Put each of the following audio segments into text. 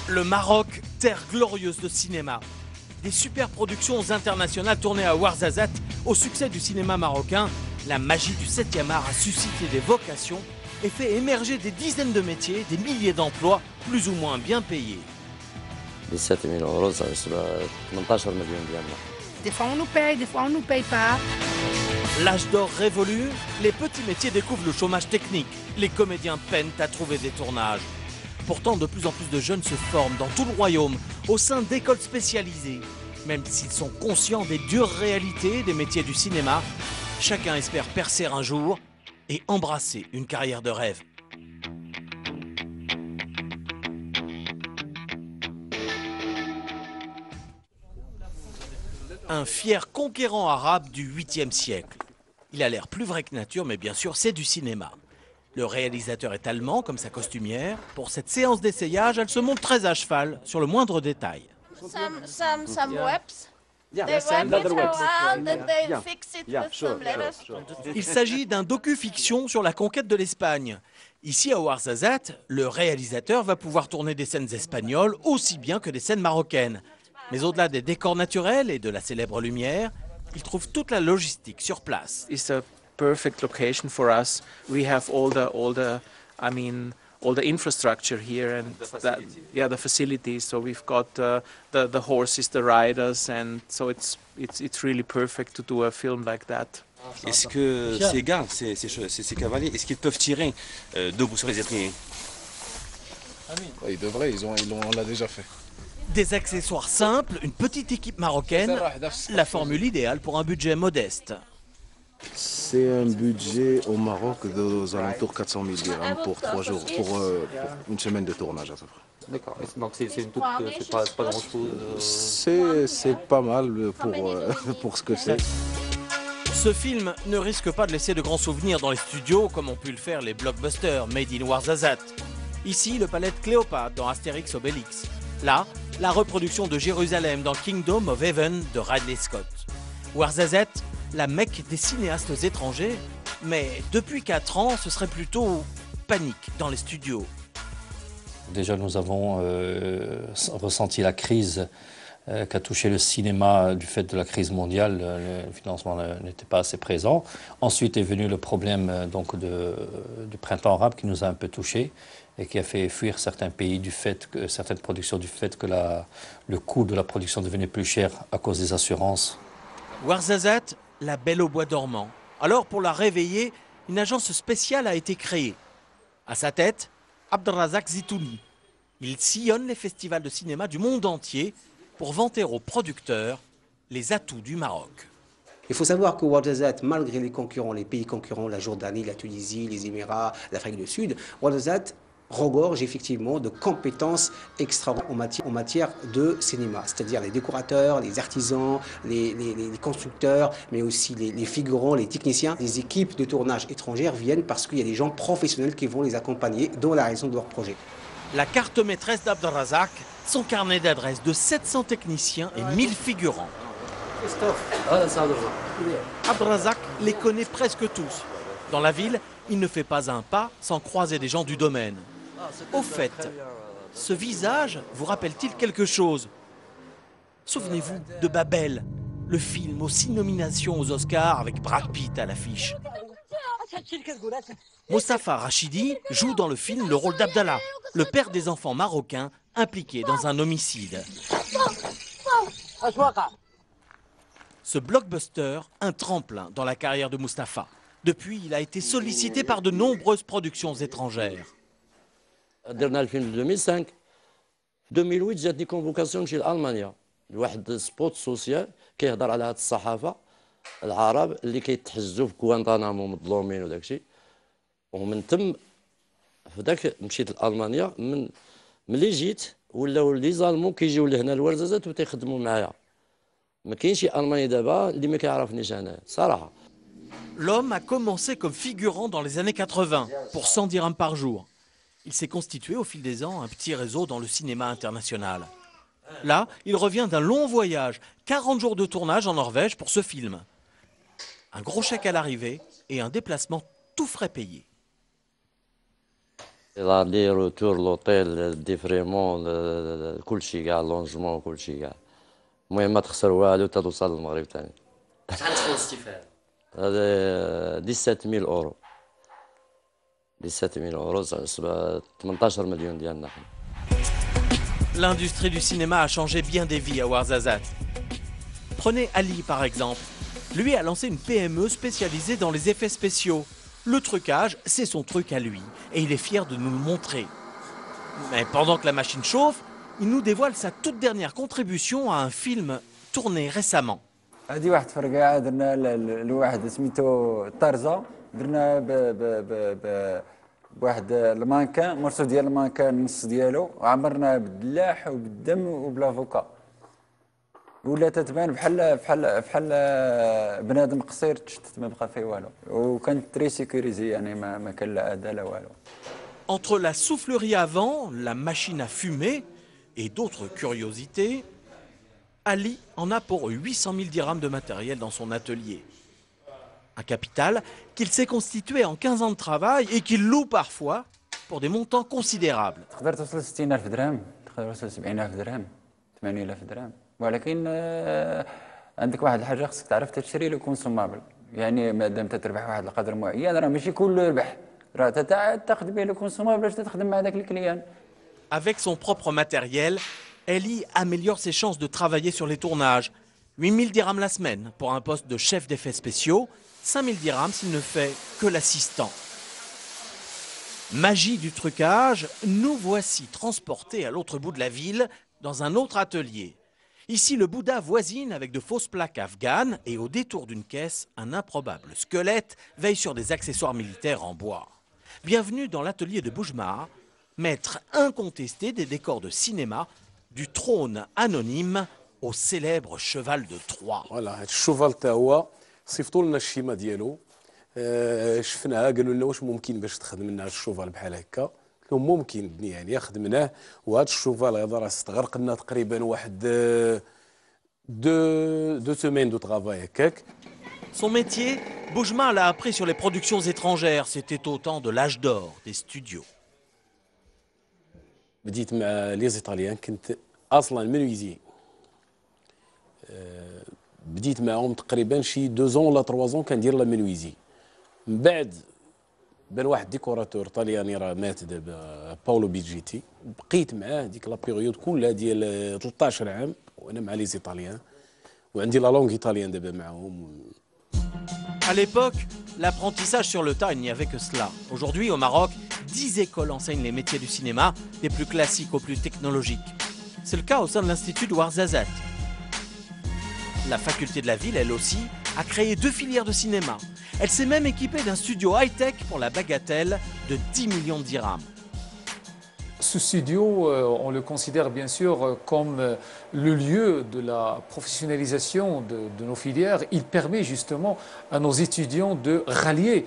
Le Maroc, terre glorieuse de cinéma. Des super productions internationales tournées à Ouarzazate, au succès du cinéma marocain, la magie du 7e art a suscité des vocations et fait émerger des dizaines de métiers, des milliers d'emplois, plus ou moins bien payés. 17 000 euros, ça reste 18 millions ديالنا. Des fois on nous paye pas. L'âge d'or révolu, les petits métiers découvrent le chômage technique. Les comédiens peinent à trouver des tournages. Pourtant, de plus en plus de jeunes se forment dans tout le royaume, au sein d'écoles spécialisées. Même s'ils sont conscients des dures réalités des métiers du cinéma, chacun espère percer un jour et embrasser une carrière de rêve. Un fier conquérant arabe du 8e siècle. Il a l'air plus vrai que nature, mais bien sûr, c'est du cinéma. Le réalisateur est allemand, comme sa costumière. Pour cette séance d'essayage, elle se montre très à cheval sur le moindre détail. Some webs. They wrap it around and they fix it with some letters. Il s'agit d'un docu-fiction sur la conquête de l'Espagne. Ici, à Ouarzazate, le réalisateur va pouvoir tourner des scènes espagnoles aussi bien que des scènes marocaines. Mais au-delà des décors naturels et de la célèbre lumière, il trouve toute la logistique sur place. It's a perfect location for us. We have all the infrastructure here and the facilities. So we've got the horses, the riders, and so it's really perfect to do a film like that. Est-ce que ces gars, ces cavaliers, est-ce qu'ils peuvent tirer debout sur les étriers? Ils devraient, on l'a déjà fait. Des accessoires simples, une petite équipe marocaine, la formule idéale pour un budget modeste. C'est un budget au Maroc aux alentours de 400 000 dirhams pour 3 jours, pour une semaine de tournage à peu près. D'accord, donc c'est pas grand-chose. C'est pas mal pour ce que c'est. Ce film ne risque pas de laisser de grands souvenirs dans les studios comme ont pu le faire les blockbusters made in Ouarzazate. Ici, le palais de Cléopâtre dans Astérix Obélix. Là, la reproduction de Jérusalem dans Kingdom of Heaven de Ridley Scott. Ouarzazate, la Mecque des cinéastes étrangers, mais depuis 4 ans, ce serait plutôt panique dans les studios. Déjà, nous avons ressenti la crise qu'a touché le cinéma du fait de la crise mondiale. Le financement n'était pas assez présent. Ensuite est venu le problème du printemps arabe qui nous a un peu touchés et qui a fait fuir certains pays certaines productions du fait que le coût de la production devenait plus cher à cause des assurances. Ouarzazate, la belle au bois dormant. Alors, pour la réveiller, une agence spéciale a été créée. À sa tête, Abdelrazak Zitouni. Il sillonne les festivals de cinéma du monde entier pour vanter aux producteurs les atouts du Maroc. Il faut savoir que Ouarzazate, malgré les concurrents, les pays concurrents, la Jordanie, la Tunisie, les Émirats, l'Afrique du Sud, Ouarzazate regorge effectivement de compétences extra en matière de cinéma, c'est-à-dire les décorateurs, les artisans, les constructeurs, mais aussi les figurants, les techniciens. Les équipes de tournage étrangères viennent parce qu'il y a des gens professionnels qui vont les accompagner dans la réalisation de leur projet. La carte maîtresse d'Abdelrazak, son carnet d'adresses de 700 techniciens et 1000 figurants. Abdelrazak les connaît presque tous. Dans la ville, il ne fait pas un pas sans croiser des gens du domaine. Au fait, ce visage vous rappelle-t-il quelque chose? Souvenez-vous de Babel, le film aux 6 nominations aux Oscars avec Brad Pitt à l'affiche. Mostafa Rachidi joue dans le film le rôle d'Abdallah, le père des enfants marocains impliqués dans un homicide. Ce blockbuster, un tremplin dans la carrière de Mostafa. Depuis, il a été sollicité par de nombreuses productions étrangères. درنا الفيلم في 2005 2008 جاتني كونفوكاسيون نمشي لألمانيا لواحد سبوت سوسيال كيهضر على هاد الصحافة العرب اللي كيتحجزوا في كوانتانامو مظلومين وداك الشيء ومن تم فداك مشيت لألمانيا ملي جيت ولاو لي زالمون كيجيو لهنا لورزازات وتيخدموا معايا ما كاينش شي ألماني دابا اللي ما كيعرفنيش أنا صراحة. L'homme a commencé comme figurant dans les années 80 pour 100 dirhams par jour. Il s'est constitué au fil des ans un petit réseau dans le cinéma international. Là, il revient d'un long voyage, 40 jours de tournage en Norvège pour ce film. Un gros chèque à l'arrivée et un déplacement tout frais payé. لي روتور لوطيل ديفريمون كلشي كاع لونجمون كلشي كاع المهم ما تخسر والو حتى توصل للمغرب ثاني. شحال تخلصتي فيها؟ هذا 17000 اورو 17000 اورو 18 مليون ديالنا. L'industrie du cinéma a changé bien des vies à Ouarzazate. Prenez Ali par exemple. Lui a lancé une PME spécialisée dans les effets spéciaux. Le trucage, c'est son truc à lui, et il est fier de nous le montrer. Mais pendant que la machine chauffe, il nous dévoile sa toute dernière contribution à un film tourné récemment. هذه واحد فرقعه درنا لواحد سميتو طرزه درنا بواحد المانكان مرسو ديال المانكان النص ديالو وعمرنا بالدلاح وبالدم وبلافوكا ولا تتبان بحال بنادم قصير تشتت ما بقى فيه والو وكانت تري سيكوريزي يعني ما كان لا اذى لا والو. Entre la soufflerie à vent, la machine à fumer et d'autres curiosités, Ali en a pour 800 000 dirhams de matériel dans son atelier. Un capital qu'il s'est constitué en 15 ans de travail et qu'il loue parfois pour des montants considérables. تقدر توصل 60000 درهم، تقدر توصل 70000 درهم، 80000 درهم، ولكن عندك واحد الحاجة خصك تعرف تشري لو كونسومابل، يعني مادام تربح واحد القدر معين راه ماشي كله ربح، راه تاخذ به لو كونسومابل باش تخدم مع داك الكليان. Avec son propre matériel, Eli améliore ses chances de travailler sur les tournages. 8000 dirhams la semaine pour un poste de chef d'effets spéciaux, 5000 dirhams s'il ne fait que l'assistant. Magie du trucage, nous voici transportés à l'autre bout de la ville, dans un autre atelier. Ici, le Bouddha voisine avec de fausses plaques afghanes et au détour d'une caisse, un improbable squelette veille sur des accessoires militaires en bois. Bienvenue dans l'atelier de Boujma, maître incontesté des décors de cinéma, du trône anonyme au célèbre cheval de Troie. Voilà, le cheval تا هو صيفطوا لنا الشيمه ديالو شفناها قالوا لنا واش ممكن باش تخدم لنا هذا الشوفال بحال هكا قلت لهم ممكن يعني خدمناه وهذا الشوفال هذا راه استغرق لنا تقريبا واحد دو سيمين دو طرافاي هكاك. Son métier, Boujma l'a appris sur les productions étrangères. C'était au temps de l'âge d'or des studios. بديت مع لي زيطاليان كنت اصلا منويزي بديت معهم تقريبا شي 2 ولا 3 كندير لا منويزي من بعد بان واحد ديكوراتور طالياني راه مات دابا باولو بيجيتي بقيت معاه ديك لا بيريود كلها ديال 13 عام وانا مع لي زيطاليان وعندي لا لونغ ايطاليان دابا معاهم. À l'époque, l'apprentissage sur le tas, il n'y avait que cela. Aujourd'hui, au Maroc, 10 écoles enseignent les métiers du cinéma, des plus classiques aux plus technologiques. C'est le cas au sein de l'Institut de Ouarzazate. La faculté de la ville, elle aussi, a créé 2 filières de cinéma. Elle s'est même équipée d'un studio high-tech pour la bagatelle de 10 millions de dirhams. Ce studio, on le considère bien sûr comme le lieu de la professionnalisation de nos filières. Il permet justement à nos étudiants de rallier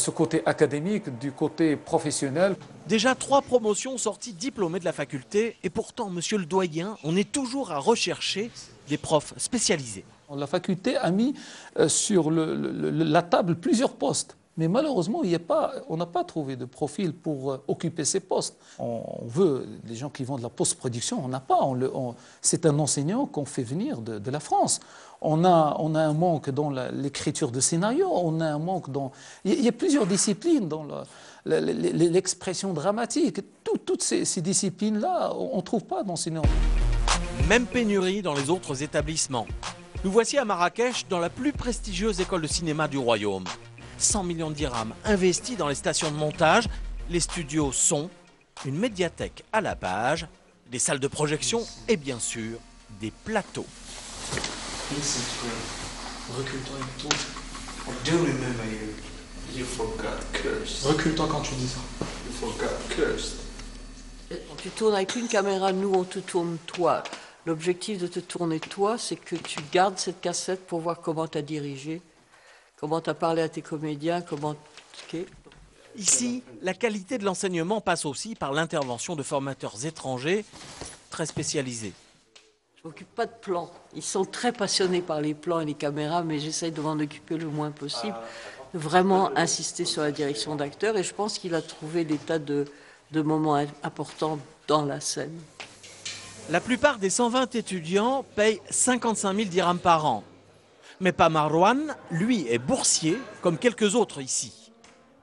ce côté académique du côté professionnel. Déjà 3 promotions sorties diplômés de la faculté et pourtant, monsieur le doyen, on est toujours à rechercher des profs spécialisés. La faculté a mis sur la table plusieurs postes. Mais malheureusement, on n'a pas trouvé de profil pour occuper ces postes. On veut des gens qui vont de la post-production, on n'a pas. C'est un enseignant qu'on fait venir de la France. On a un manque dans l'écriture de scénario, on a un manque dans... Il y a plusieurs disciplines dans l'expression dramatique. Toutes ces disciplines-là, on ne trouve pas d'enseignants. Même pénurie dans les autres établissements. Nous voici à Marrakech, dans la plus prestigieuse école de cinéma du royaume. 100 millions de dirhams investis dans les stations de montage, les studios son, une médiathèque à la page, des salles de projection et bien sûr des plateaux. Recule-toi et tout. I do remember you. You forgot cursed. Recule-toi quand tu dis ça. You forgot cursed. Tu tournes avec une caméra, nous on te tourne toi. L'objectif de te tourner toi, c'est que tu gardes cette cassette pour voir comment tu as dirigé. Comment tu as parlé à tes comédiens, comment... Okay. Ici, la qualité de l'enseignement passe aussi par l'intervention de formateurs étrangers très spécialisés. Je ne m'occupe pas de plans. Ils sont très passionnés par les plans et les caméras, mais j'essaye de m'en occuper le moins possible. De vraiment insister sur la direction d'acteur. Et je pense qu'il a trouvé des tas de de moments importants dans la scène. La plupart des 120 étudiants payent 55 000 dirhams par an. Mais pas Marwan, lui est boursier comme quelques autres ici.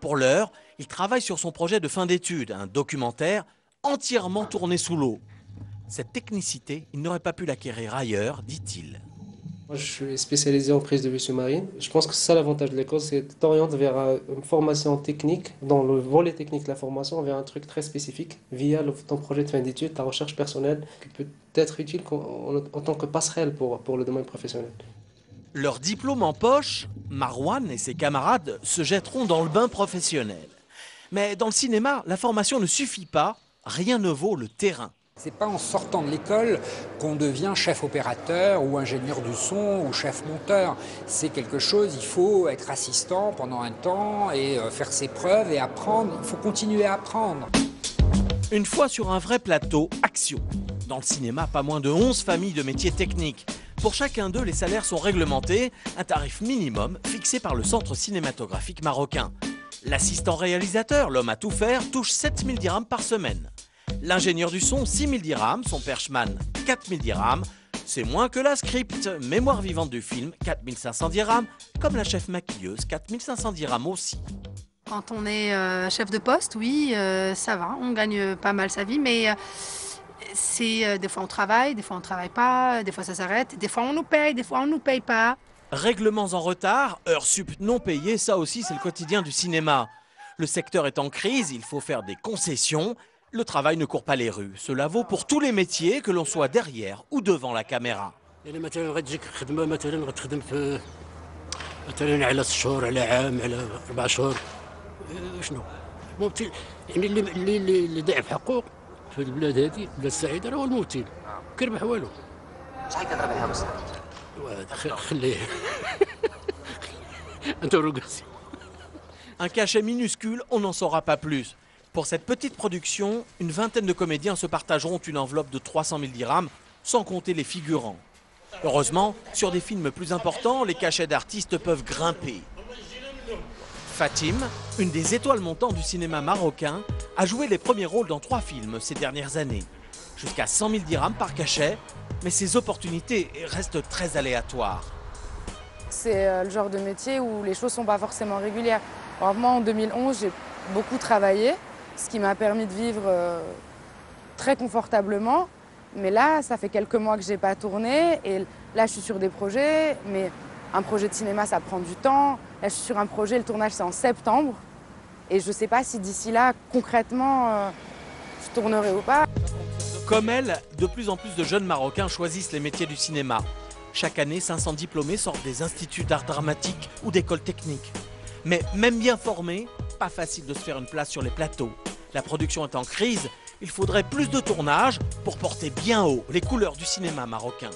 Pour l'heure, il travaille sur son projet de fin d'études, un documentaire entièrement tourné sous l'eau. Cette technicité, il n'aurait pas pu l'acquérir ailleurs, dit-il. Moi, je suis spécialisé en prise de vue sous-marine. Je pense que c'est ça l'avantage de l'école, c'est que tu t'orientes vers une formation technique, dans le volet technique de la formation, vers un truc très spécifique, via ton projet de fin d'études, ta recherche personnelle, qui peut être utile en tant que passerelle pour le domaine professionnel. Leur diplôme en poche, Marwan et ses camarades se jetteront dans le bain professionnel. Mais dans le cinéma, la formation ne suffit pas, rien ne vaut le terrain. C'est pas en sortant de l'école qu'on devient chef opérateur ou ingénieur du son ou chef monteur. C'est quelque chose, il faut être assistant pendant un temps et faire ses preuves et apprendre. Il faut continuer à apprendre. Une fois sur un vrai plateau, action. Dans le cinéma, pas moins de 11 familles de métiers techniques. Pour chacun d'eux, les salaires sont réglementés, un tarif minimum fixé par le Centre cinématographique marocain. L'assistant réalisateur, l'homme à tout faire, touche 7 000 dirhams par semaine. L'ingénieur du son, 6 000 dirhams, son perchman, 4 000 dirhams. C'est moins que la script, mémoire vivante du film, 4 500 dirhams, comme la chef maquilleuse, 4 500 dirhams aussi. Quand on est chef de poste, oui, ça va, on gagne pas mal sa vie, mais des fois on travaille pas, des fois ça s'arrête, des fois on nous paye, des fois on nous paye pas. Règlements en retard, heures sup non payées, ça aussi c'est le quotidien du cinéma. Le secteur est en crise, il faut faire des concessions. Le travail ne court pas les rues. Cela vaut pour tous les métiers, que l'on soit derrière ou devant la caméra. Un cachet minuscule, on n'en saura pas plus. Pour cette petite production, une vingtaine de comédiens se partageront une enveloppe de 300 000 dirhams, sans compter les figurants. Heureusement, sur des films plus importants, les cachets d'artistes peuvent grimper. Fatim, une des étoiles montantes du cinéma marocain, a joué les premiers rôles dans 3 films ces dernières années. Jusqu'à 100 000 dirhams par cachet, mais ces opportunités restent très aléatoires. C'est le genre de métier où les choses ne sont pas forcément régulières. Alors moi, en 2011, j'ai beaucoup travaillé, ce qui m'a permis de vivre très confortablement. Mais là, ça fait quelques mois que je n'ai pas tourné et là, je suis sur des projets, mais un projet de cinéma, ça prend du temps. Là, je suis sur un projet, le tournage, c'est en septembre. Et je ne sais pas si d'ici là, concrètement, je tournerai ou pas. Comme elle, de plus en plus de jeunes Marocains choisissent les métiers du cinéma. Chaque année, 500 diplômés sortent des instituts d'art dramatique ou d'écoles techniques. Mais même bien formés, pas facile de se faire une place sur les plateaux. La production est en crise, il faudrait plus de tournage pour porter bien haut les couleurs du cinéma marocain.